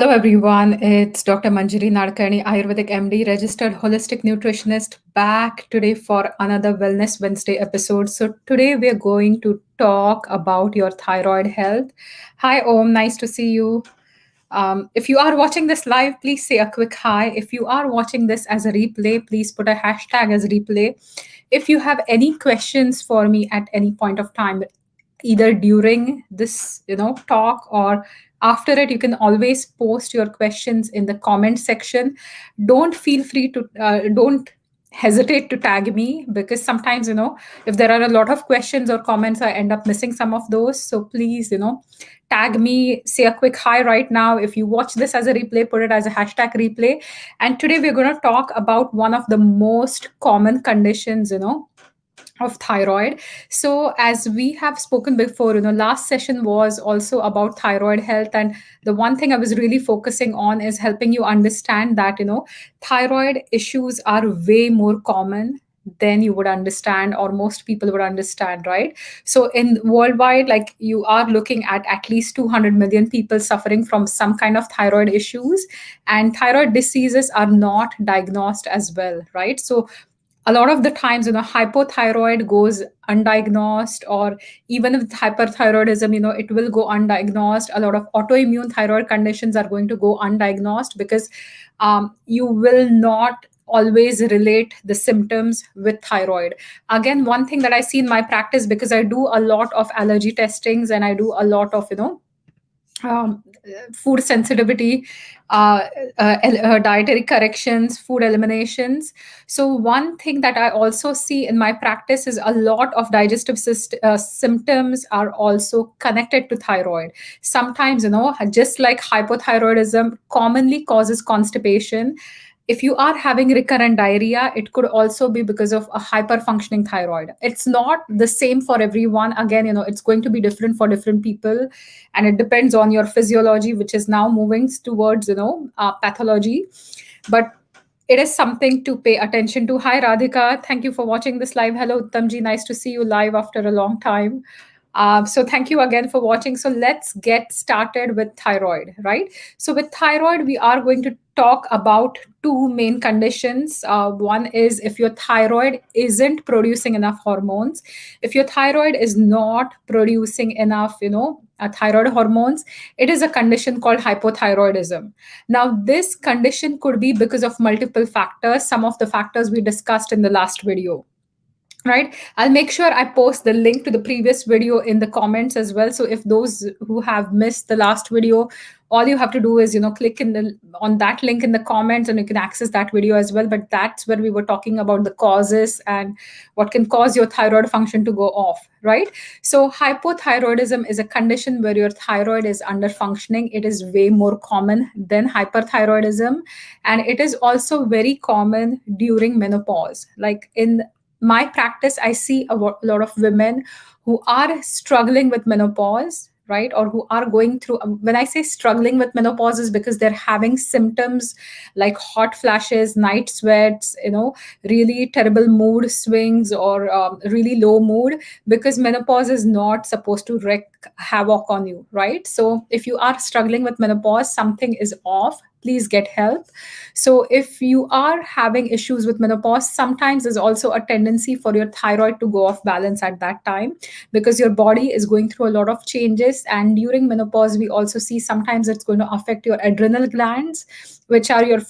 Hello, everyone. It's Dr. Manjari Nadkarni, Ayurvedic MD, registered holistic nutritionist, back today for another Wellness Wednesday episode. So, today we're going to talk about your thyroid health. Hi, Om. Nice to see you. If you are watching this live, please say a quick hi. If you are watching this as a replay, please put a hashtag as replay. If you have any questions for me at any point of time, either during this talk or after it, you can always post your questions in the comment section. Don't hesitate to tag me, because sometimes, if there are a lot of questions or comments, I end up missing some of those. So please, tag me, say a quick hi right now. If you watch this as a replay, put it as a hashtag replay. And today we're going to talk about one of the most common conditions, of thyroid. So as we have spoken before, last session was also about thyroid health, and the one thing I was really focusing on is helping you understand that thyroid issues are way more common than you would understand, or most people would understand, right? So in worldwide, like, you are looking at least 200 million people suffering from some kind of thyroid issues, and thyroid diseases are not diagnosed as well, right? So a lot of the times, hypothyroid goes undiagnosed, or even with hyperthyroidism, it will go undiagnosed. A lot of autoimmune thyroid conditions are going to go undiagnosed, because you will not always relate the symptoms with thyroid. Again, one thing that I see in my practice, because I do a lot of allergy testings and I do a lot of um, food sensitivity, dietary corrections, food eliminations. So, one thing that I also see in my practice is a lot of digestive symptoms are also connected to thyroid. Sometimes, just like hypothyroidism commonly causes constipation, if you are having recurrent diarrhea, it could also be because of a hyper functioning thyroid. It's not the same for everyone. Again, it's going to be different for different people, and it depends on your physiology, which is now moving towards pathology. But it is something to pay attention to. Hi, Radhika. Thank you for watching this live. Hello, Uttamji. Nice to see you live after a long time. So thank you again for watching. So let's get started with thyroid, right? So with thyroid, we are going to talk about two main conditions. One is if your thyroid isn't producing enough hormones. If your thyroid is not producing enough, thyroid hormones, it is a condition called hypothyroidism. Now, this condition could be because of multiple factors. Some of the factors we discussed in the last video, right? I'll make sure I post the link to the previous video in the comments as well. So if those who have missed the last video, all you have to do is click on that link in the comments, and you can access that video as well. But that's where we were talking about the causes and what can cause your thyroid function to go off, right? So hypothyroidism is a condition where your thyroid is under functioning. It is way more common than hyperthyroidism, and it is also very common during menopause. Like, in my practice, I see a lot of women who are struggling with menopause, right? Or who are going through, when I say struggling with menopause, is because they're having symptoms like hot flashes, night sweats, really terrible mood swings, or really low mood, because menopause is not supposed to wreak havoc on you, right? So if you are struggling with menopause, something is off. Please get help. So if you are having issues with menopause, sometimes there's also a tendency for your thyroid to go off balance at that time, because your body is going through a lot of changes. And during menopause, we also see sometimes it's going to affect your adrenal glands, which are your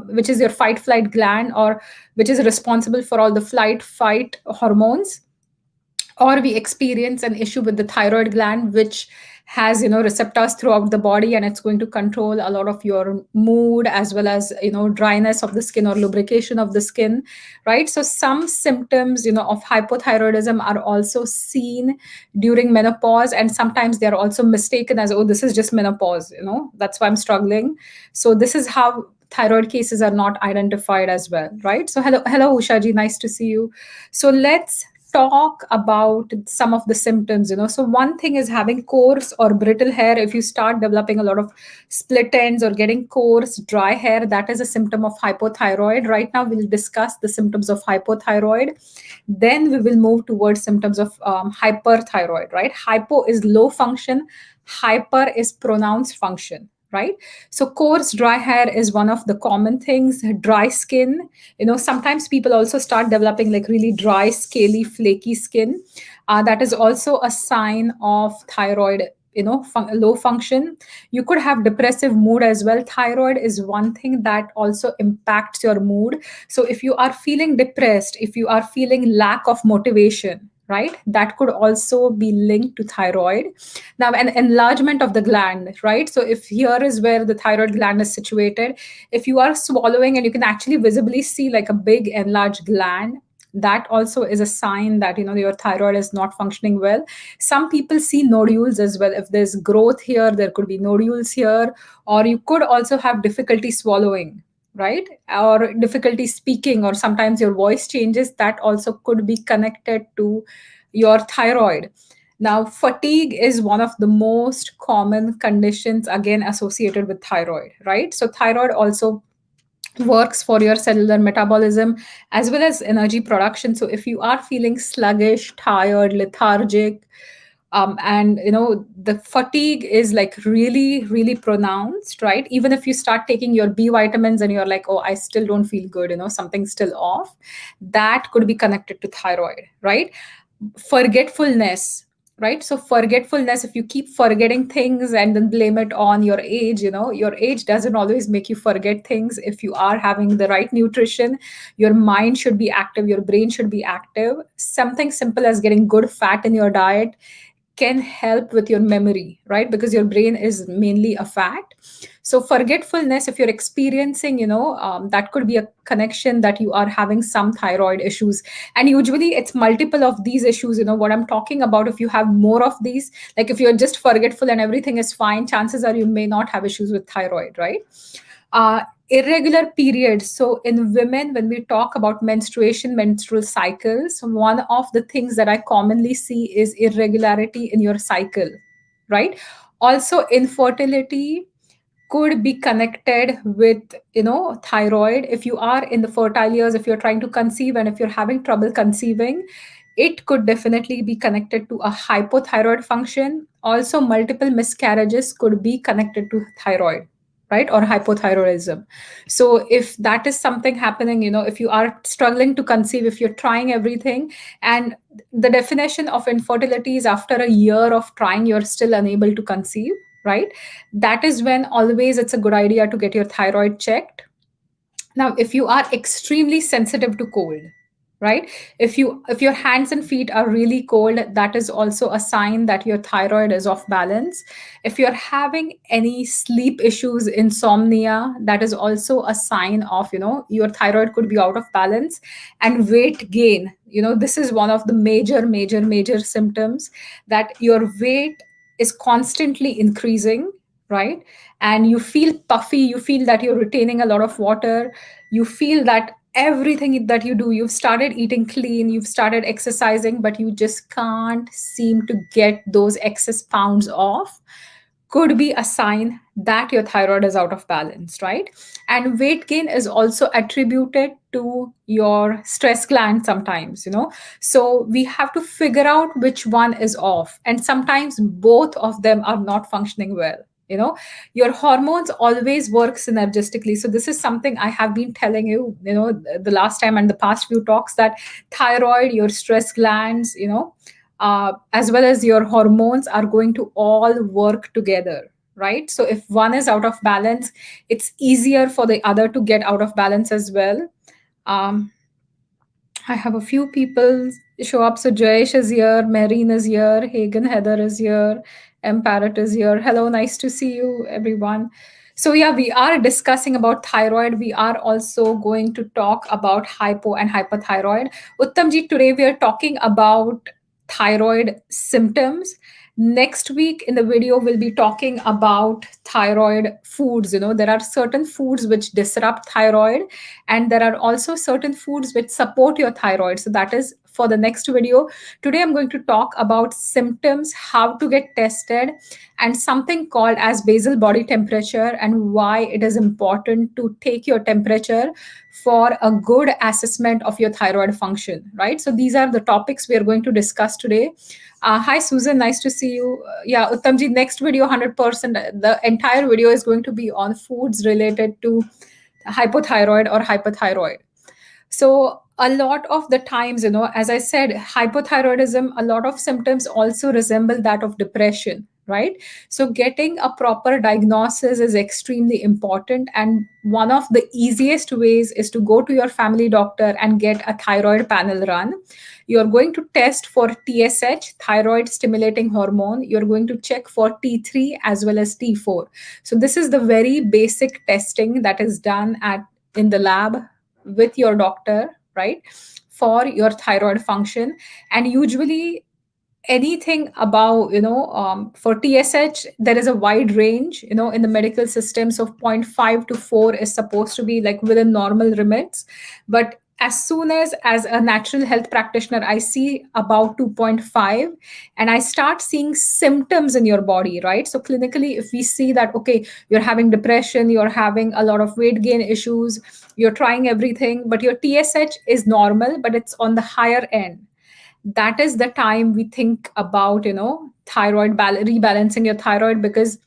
which is your fight flight gland, or which is responsible for all the flight fight hormones. Or we experience an issue with the thyroid gland, which has receptors throughout the body, and it's going to control a lot of your mood, as well as dryness of the skin or lubrication of the skin, right? So some symptoms of hypothyroidism are also seen during menopause, and sometimes they're also mistaken as, oh, this is just menopause, that's why I'm struggling. So this is how thyroid cases are not identified as well, right? So hello Ushaji, nice to see you. So let's talk about some of the symptoms. So one thing is having coarse or brittle hair. If you start developing a lot of split ends or getting coarse dry hair, that is a symptom of hypothyroid. Right now we'll discuss the symptoms of hypothyroid, then we will move towards symptoms of hyperthyroid, right? Hypo is low function, Hyper is pronounced function, right? So coarse dry hair is one of the common things. Dry skin, sometimes people also start developing like really dry, scaly, flaky skin. That is also a sign of thyroid, low function. You could have depressive mood as well. Thyroid is one thing that also impacts your mood. So if you are feeling depressed, if you are feeling lack of motivation, right, that could also be linked to thyroid. Now, an enlargement of the gland, right? So if here is where the thyroid gland is situated, if you are swallowing and you can actually visibly see like a big enlarged gland, that also is a sign that your thyroid is not functioning well. Some people see nodules as well. If there's growth here, there could be nodules here. Or you could also have difficulty swallowing, right, or difficulty speaking, or sometimes your voice changes. That also could be connected to your thyroid. Now, fatigue is one of the most common conditions again associated with thyroid, right? So thyroid also works for your cellular metabolism as well as energy production. So if you are feeling sluggish, tired, lethargic, and the fatigue is like really really pronounced, right? Even if you start taking your B vitamins and you're like, oh, I still don't feel good, something's still off, that could be connected to thyroid, right? Forgetfulness, right? So forgetfulness, if you keep forgetting things and then blame it on your age, your age doesn't always make you forget things. If you are having the right nutrition, your mind should be active, your brain should be active. Something simple as getting good fat in your diet can help with your memory, right? Because your brain is mainly a fat. So forgetfulness, if you're experiencing, that could be a connection that you are having some thyroid issues. And usually it's multiple of these issues. What I'm talking about, if you have more of these, like if you're just forgetful and everything is fine, chances are you may not have issues with thyroid, right? Irregular periods. So in women, when we talk about menstruation, menstrual cycles, one of the things that I commonly see is irregularity in your cycle, right? Also, infertility could be connected with thyroid. If you are in the fertile years, if you're trying to conceive and if you're having trouble conceiving, it could definitely be connected to a hypothyroid function. Also, multiple miscarriages could be connected to thyroid, right, or hypothyroidism. So if that is something happening, if you are struggling to conceive, if you're trying everything, and the definition of infertility is after a year of trying you're still unable to conceive, right? That is when always it's a good idea to get your thyroid checked. Now, if you are extremely sensitive to cold, right? If your hands and feet are really cold, that is also a sign that your thyroid is off balance. If you're having any sleep issues, insomnia, that is also a sign of, your thyroid could be out of balance. And weight gain, this is one of the major symptoms, that your weight is constantly increasing, right? And you feel puffy, you feel that you're retaining a lot of water, you feel that everything that you do, you've started eating clean, you've started exercising, but you just can't seem to get those excess pounds off, could be a sign that your thyroid is out of balance, right? And weight gain is also attributed to your stress gland sometimes, so we have to figure out which one is off, and sometimes both of them are not functioning well. Your hormones always work synergistically. So this is something I have been telling you, the last time and the past few talks, that thyroid, your stress glands, as well as your hormones are going to all work together, right? So if one is out of balance, it's easier for the other to get out of balance as well. um, I have a few people show up. So Jayesh is here, Marine is here, Hagen Heather is here, M Parrot is here. Hello, nice to see you, everyone. So yeah, we are discussing about thyroid. We are also going to talk about hypo and hyperthyroid. Uttamji, today we are talking about thyroid symptoms. Next week in the video, we'll be talking about thyroid foods. There are certain foods which disrupt thyroid, and there are also certain foods which support your thyroid. So that is for the next video. Today I'm going to talk about symptoms, how to get tested, and something called as basal body temperature, and why it is important to take your temperature for a good assessment of your thyroid function, right? So these are the topics we are going to discuss today. Hi, Susan. Nice to see you. Yeah, Uttamji, next video, 100%. The entire video is going to be on foods related to hypothyroid or hyperthyroid. So a lot of the times, as I said, hypothyroidism, a lot of symptoms also resemble that of depression, right? So getting a proper diagnosis is extremely important. And one of the easiest ways is to go to your family doctor and get a thyroid panel run. You're going to test for TSH, thyroid stimulating hormone. You're going to check for T3 as well as T4. So this is the very basic testing that is done at in the lab with your doctor, right, for your thyroid function. And usually anything above, for TSH, there is a wide range, in the medical system. So zero point 0.5 to 4 is supposed to be like within normal limits. But as soon as a natural health practitioner, I see about 2.5, and I start seeing symptoms in your body, right? So clinically, if we see that, okay, you're having depression, you're having a lot of weight gain issues, you're trying everything, but your TSH is normal, but it's on the higher end, that is the time we think about, rebalancing your thyroid. Because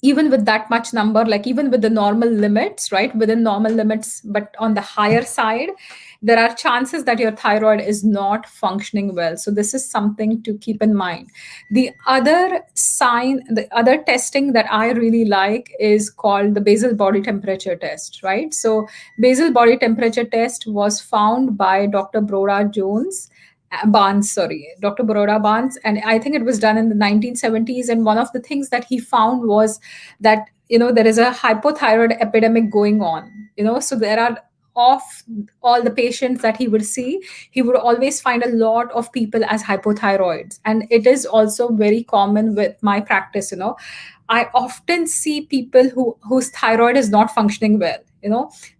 even with that much number, like even with the normal limits, right, within normal limits but on the higher side, there are chances that your thyroid is not functioning well. So this is something to keep in mind. The other testing that I really like is called the basal body temperature test, right? So basal body temperature test was found by Dr. Broda Jones Barnes, sorry, Dr. Baroda Barnes, and I think it was done in the 1970s. And one of the things that he found was that, there is a hypothyroid epidemic going on. So there are, of all the patients that he would see, he would always find a lot of people as hypothyroids. And it is also very common with my practice. I often see people whose thyroid is not functioning well.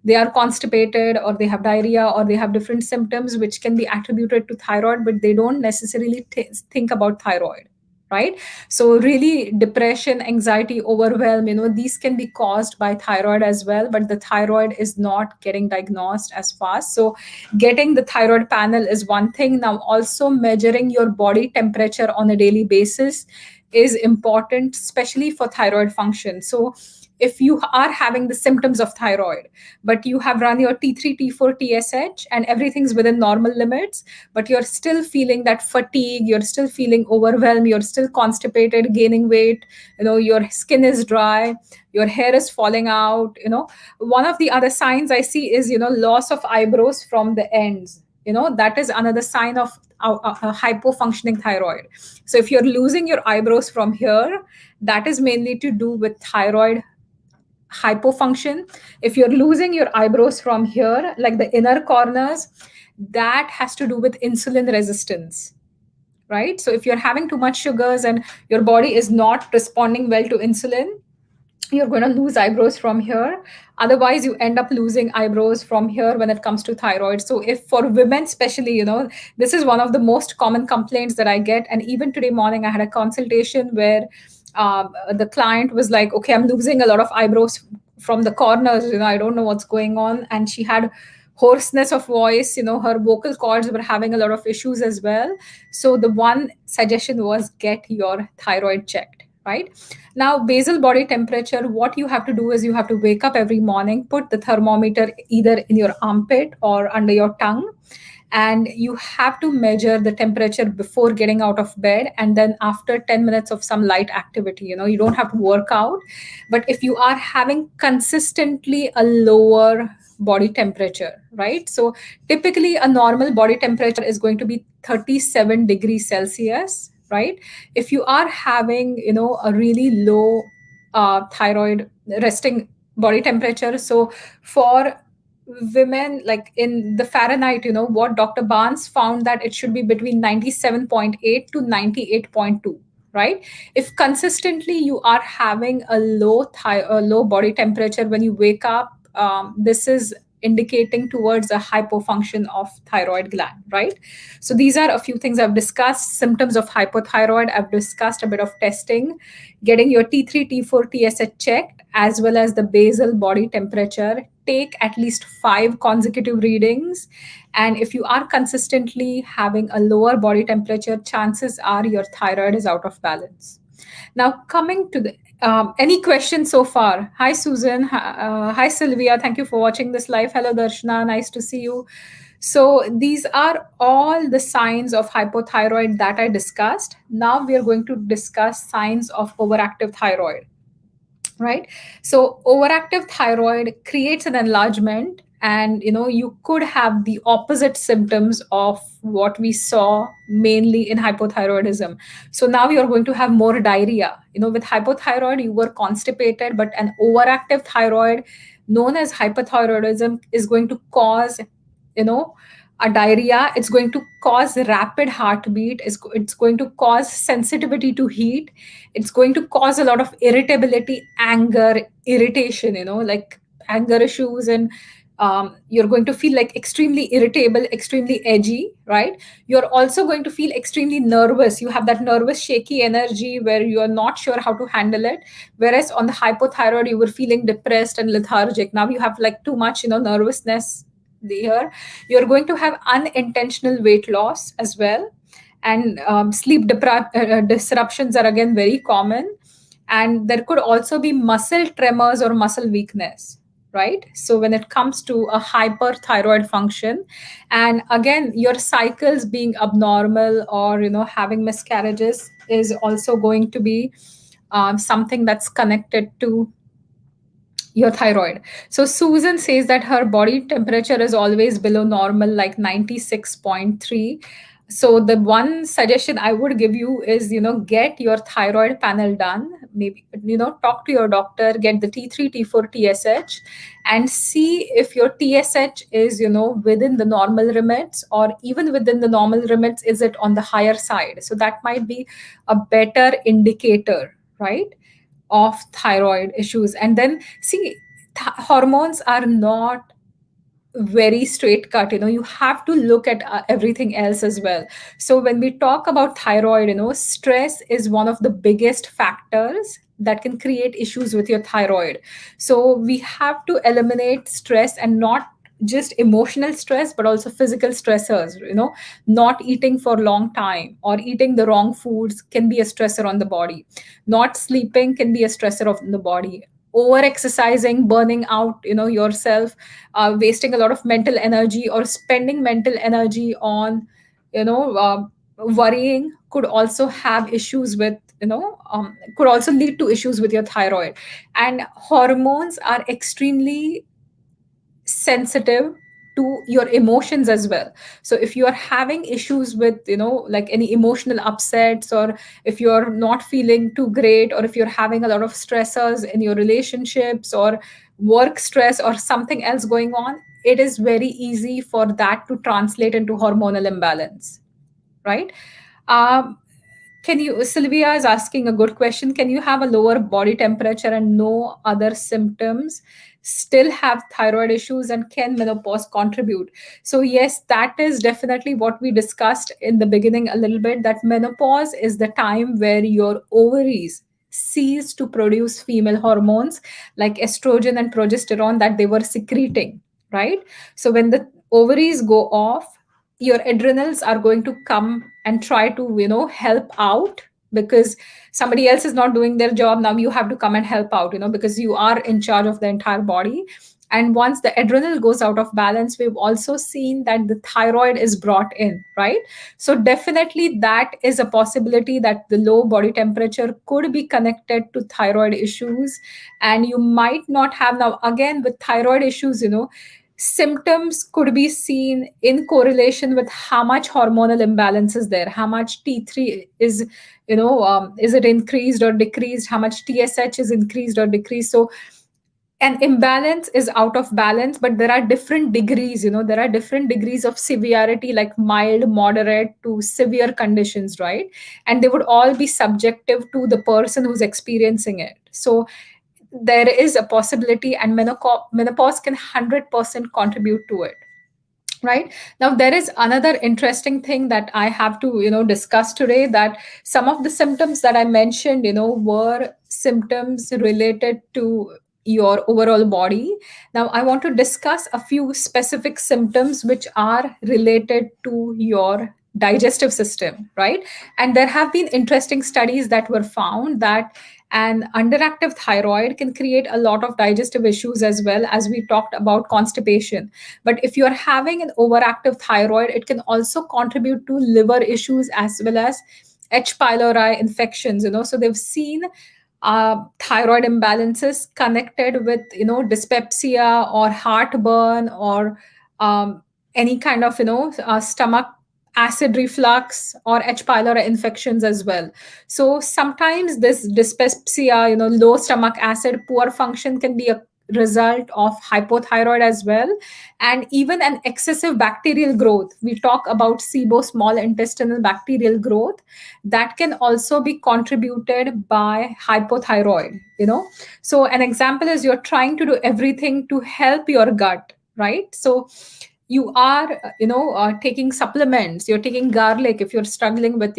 They are constipated, or they have diarrhea, or they have different symptoms which can be attributed to thyroid, but they don't necessarily think about thyroid, right? So really, depression, anxiety, overwhelm, these can be caused by thyroid as well, but the thyroid is not getting diagnosed as fast. So getting the thyroid panel is one thing. Now also measuring your body temperature on a daily basis is important, especially for thyroid function. So if you are having the symptoms of thyroid, but you have run your T3, T4, TSH, and everything's within normal limits, but you're still feeling that fatigue, you're still feeling overwhelmed, you're still constipated, gaining weight, your skin is dry, your hair is falling out, one of the other signs I see is, loss of eyebrows from the ends. That is another sign of a hypofunctioning thyroid. So if you're losing your eyebrows from here, that is mainly to do with thyroid hypofunction. If you're losing your eyebrows from here, like the inner corners, that has to do with insulin resistance, right? So if you're having too much sugars and your body is not responding well to insulin, you're going to lose eyebrows from here. Otherwise, you end up losing eyebrows from here when it comes to thyroid. So if for women especially, this is one of the most common complaints that I get. And even today morning I had a consultation where the client was like, okay, I'm losing a lot of eyebrows from the corners, I don't know what's going on. And she had hoarseness of voice, her vocal cords were having a lot of issues as well. So the one suggestion was get your thyroid checked, right? Now, basal body temperature, what you have to do is you have to wake up every morning, put the thermometer either in your armpit or under your tongue, and you have to measure the temperature before getting out of bed, and then after 10 minutes of some light activity. You don't have to work out, but if you are having consistently a lower body temperature, right? So typically a normal body temperature is going to be 37 degrees Celsius, right? If you are having, a really low thyroid resting body temperature, so for women, like in the Fahrenheit, what Dr. Barnes found, that it should be between 97.8 to 98.2, right? If consistently you are having a low body temperature when you wake up, this is indicating towards a hypofunction of thyroid gland, right? So these are a few things I've discussed. Symptoms of hypothyroid, I've discussed a bit of testing, getting your T3, T4, TSH checked, as well as the basal body temperature. Take at least 5 consecutive readings. And if you are consistently having a lower body temperature, chances are your thyroid is out of balance. Now, coming to the any questions so far? Hi, Susan. Hi, Sylvia. Thank you for watching this live. Hello, Darshana. Nice to see you. So, these are all the signs of hypothyroid that I discussed. Now, we are going to discuss signs of overactive thyroid, right? So overactive thyroid creates an enlargement, and you could have the opposite symptoms of what we saw mainly in hypothyroidism. So now you're going to have more diarrhea. With hypothyroid you were constipated, but an overactive thyroid known as hyperthyroidism is going to cause you know a diarrhea. It's going to cause rapid heartbeat. It's going to cause sensitivity to heat. It's going to cause a lot of irritability, anger, irritation, like anger issues. And you're going to feel like extremely irritable, extremely edgy, right? You're also going to feel extremely nervous. You have that nervous shaky energy where you are not sure how to handle it, whereas on the hypothyroid you were feeling depressed and lethargic. Now you have like too much nervousness there. You're going to have unintentional weight loss as well. And disruptions are again very common. And there could also be muscle tremors or muscle weakness, right? So when it comes to a hyperthyroid function, and again your cycles being abnormal or having miscarriages is also going to be something that's connected to your thyroid. So Susan says that her body temperature is always below normal, like 96.3. So the one suggestion I would give you is, get your thyroid panel done. Maybe, talk to your doctor, get the T3, T4, TSH, and see if your TSH is, within the normal limits, or even within the normal limits, is it on the higher side? So that might be a better indicator, right, of thyroid issues. And then see, hormones are not very straight cut. You have to look at everything else as well. So when we talk about thyroid, stress is one of the biggest factors that can create issues with your thyroid. So we have to eliminate stress, and not just emotional stress but also physical stressors. Not eating for a long time or eating the wrong foods can be a stressor on the body. Not sleeping can be a stressor of the body. Over exercising, burning out yourself, wasting a lot of mental energy or spending mental energy on worrying could also have issues with could also lead to issues with your thyroid. And hormones are extremely sensitive to your emotions as well. So if you are having issues with like any emotional upsets, or if you're not feeling too great, or if you're having a lot of stressors in your relationships or work stress or something else going on, it is very easy for that to translate into hormonal imbalance, right? um, can you, Sylvia is asking a good question. Can you have a lower body temperature and no other symptoms, still have thyroid issues, and can menopause contribute? So, yes, that is definitely what we discussed in the beginning a little bit, that menopause is the time where your ovaries cease to produce female hormones like estrogen and progesterone that they were secreting, right? So, when the ovaries go off, your adrenals are going to come and try to help out, because somebody else is not doing their job. Now you have to come and help out, because you are in charge of the entire body. And once the adrenal goes out of balance, we've also seen that the thyroid is brought in, right? So definitely that is a possibility, that the low body temperature could be connected to thyroid issues. And you might not have, now again with thyroid issues, symptoms could be seen in correlation with how much hormonal imbalance is there, how much T3 is, is it increased or decreased, how much TSH is increased or decreased. So an imbalance is out of balance, but there are different degrees. There are different degrees of severity, like mild, moderate to severe conditions, right? And they would all be subjective to the person who's experiencing it. So there is a possibility, and menopause can 100% contribute to it. Right now, there is another interesting thing that I have to discuss today, that some of the symptoms that I mentioned were symptoms related to your overall body. Now I want to discuss a few specific symptoms which are related to your digestive system, right? And there have been interesting studies that were found that an underactive thyroid can create a lot of digestive issues, as well as we talked about constipation. But if you're having an overactive thyroid, it can also contribute to liver issues as well as H. pylori infections. So they've seen thyroid imbalances connected with dyspepsia or heartburn or any kind of stomach acid reflux or H. pylori infections as well. So sometimes this dyspepsia, low stomach acid, poor function can be a result of hypothyroid as well. And even an excessive bacterial growth, we talk about SIBO, small intestinal bacterial growth, that can also be contributed by hypothyroid. So an example is you're trying to do everything to help your gut, right? So you are taking supplements, you're taking garlic if you're struggling with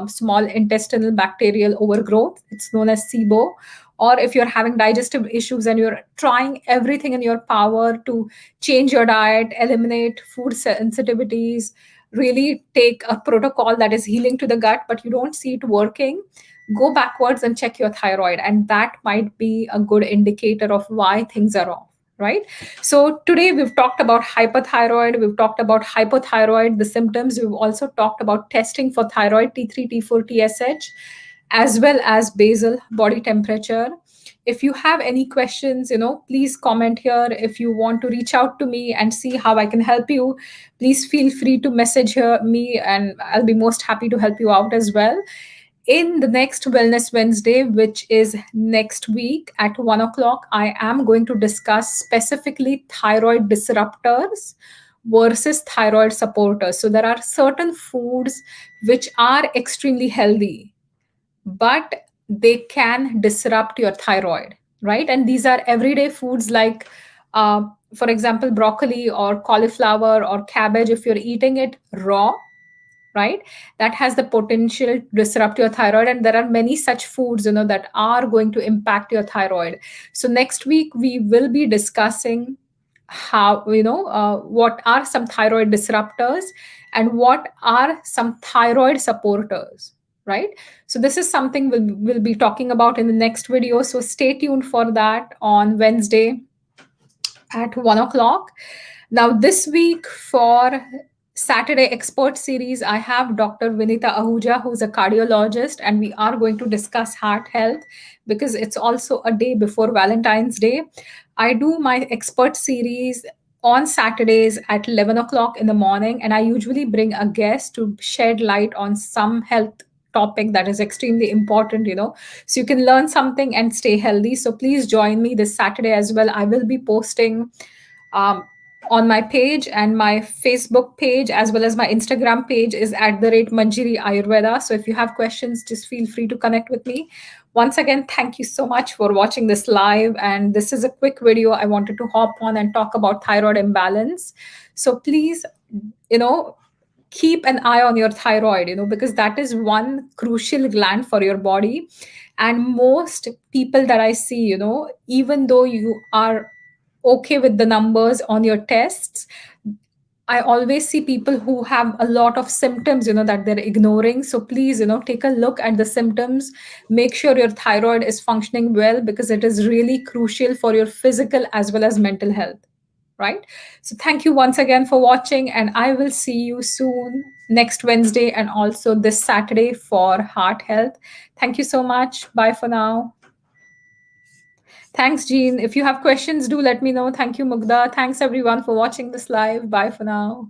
small intestinal bacterial overgrowth, it's known as SIBO. Or if you're having digestive issues and you're trying everything in your power to change your diet, eliminate food sensitivities, really take a protocol that is healing to the gut, but you don't see it working, go backwards and check your thyroid. And that might be a good indicator of why things are wrong, right? So today we've talked about hyperthyroid, we've talked about hypothyroid, the symptoms. We've also talked about testing for thyroid, T3, T4, TSH, as well as basal body temperature. If you have any questions, please comment here. If you want to reach out to me and see how I can help you, please feel free to message me, and I'll be most happy to help you out as well. In the next Wellness Wednesday, which is next week at 1 o'clock, I am going to discuss specifically thyroid disruptors versus thyroid supporters. So there are certain foods which are extremely healthy, but they can disrupt your thyroid, right? And these are everyday foods like, for example, broccoli or cauliflower or cabbage. If you're eating it raw, right, that has the potential to disrupt your thyroid. And there are many such foods that are going to impact your thyroid. So next week we will be discussing how what are some thyroid disruptors and what are some thyroid supporters, right? So this is something we'll be talking about in the next video, so stay tuned for that on Wednesday at 1 o'clock. Now, this week for Saturday Expert Series, I have Dr. Vinita Ahuja, who's a cardiologist, and we are going to discuss heart health because it's also a day before Valentine's Day. I do my expert series on Saturdays at 11 o'clock in the morning, and I usually bring a guest to shed light on some health topic that is extremely important, so you can learn something and stay healthy. So please join me this Saturday as well. I will be posting um, on my page, and my Facebook page as well as my Instagram page is at the rate Manjiri Ayurveda. So if you have questions, just feel free to connect with me. Once again, thank you so much for watching this live. And this is a quick video I wanted to hop on and talk about thyroid imbalance. So please, keep an eye on your thyroid, because that is one crucial gland for your body. And most people that I see, even though you are okay with the numbers on your tests, I always see people who have a lot of symptoms, that they're ignoring. So please, take a look at the symptoms. Make sure your thyroid is functioning well, because it is really crucial for your physical as well as mental health, right? So thank you once again for watching, and I will see you soon next Wednesday and also this Saturday for heart health. Thank you so much. Bye for now. Thanks, Jean. If you have questions, do let me know. Thank you, Mugda. Thanks, everyone, for watching this live. Bye for now.